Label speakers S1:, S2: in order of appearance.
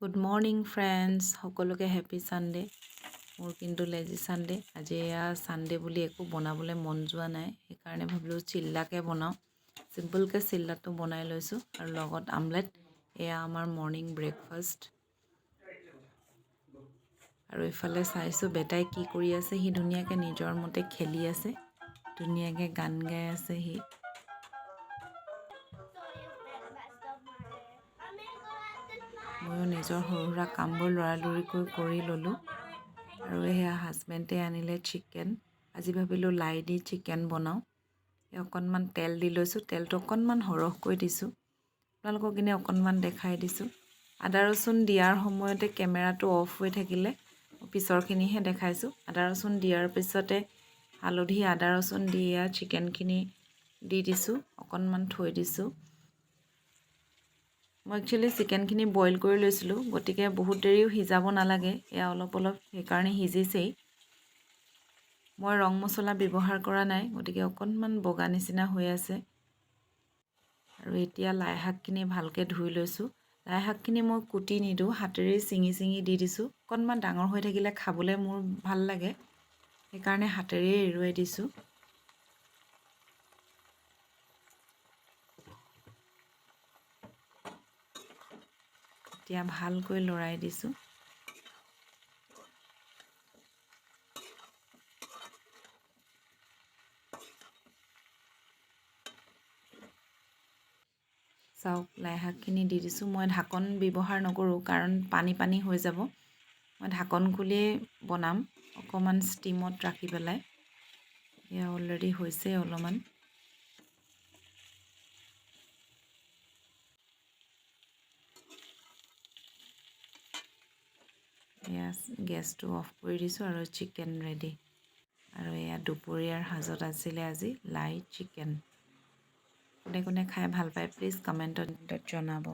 S1: Good morning friends, সকলোকে happy Sunday. মোৰ কিন্তু লেজি ছানডে। আজি এয়া ছানডে বুলি একো বনাবলৈ মন যোৱা নাই, সেইকাৰণে ভাবিলোঁ চিল্লাকে বনাওঁ। চিম্পলকৈ চিল্লাটো বনাই লৈছোঁ আৰু লগত আমলেট। এয়া আমাৰ মৰ্ণিং ব্ৰেকফাষ্ট। আৰু ইফালে চাইছোঁ বেটাই কি কৰি আছে। সি ধুনীয়াকৈ নিজৰ মতে খেলি আছে, ধুনীয়াকৈ গান গাই আছে সি। ময়ো নিজৰ সৰু সুৰা কামবোৰ লৰালৰিকৈ কৰি ল'লোঁ। আৰু সেয়া হাজবেণ্ডে আনিলে চিকেন। আজি ভাবিলোঁ লাই দি চিকেন বনাওঁ। অকণমান তেল দি লৈছোঁ, তেলটো অকণমান সৰহকৈ দিছোঁ। আপোনালোকক কিনে অকণমান দেখাই দিছোঁ। আদা ৰচুন দিয়াৰ সময়তে কেমেৰাটো অফ হৈ থাকিলে, পিছৰখিনিহে দেখাইছোঁ। আদা ৰচুন দিয়াৰ পিছতে হালধি আদা ৰচুন দি চিকেনখিনি দি দিছোঁ, অকণমান থৈ দিছোঁ। মই একচুৱেলি চিকেনখিনি বইল কৰি লৈছিলোঁ, গতিকে বহুত দেৰিও সিজাব নালাগে। এয়া অলপ সেইকাৰণে সিজিছেই। মই ৰং মছলা ব্যৱহাৰ কৰা নাই, গতিকে অকণমান বগা নিচিনা হৈ আছে। আৰু এতিয়া লাই শাকখিনি ভালকৈ ধুই লৈছোঁ। লাই শাকখিনি মই কুটি নিদিওঁ, হাতেৰে ছিঙি ছিঙি দি দিছোঁ। অকণমান ডাঙৰ হৈ থাকিলে খাবলৈ মোৰ ভাল লাগে, সেইকাৰণে হাতেৰেই এৰুৱাই দিছোঁ। এতিয়া ভালকৈ লৰাই দিছোঁ। চাওক, লাই শাকখিনি দি দিছোঁ। মই ঢাকন ব্যৱহাৰ নকৰোঁ, কাৰণ পানী পানী হৈ যাব। মই ঢাকন খুলিয়েই বনাম, অকণমান ষ্টিমত ৰাখি পেলাই। এয়া অলৰেডি হৈছে অলপমান। এয়া গেছটো অফ কৰি দিছোঁ আৰু চিকেন ৰেডি। আৰু এয়া দুপৰীয়াৰ সাজত আছিলে আজি লাই চিকেন। কোনে কোনে খাই ভাল পায় প্লিজ কমেণ্টত জনাব।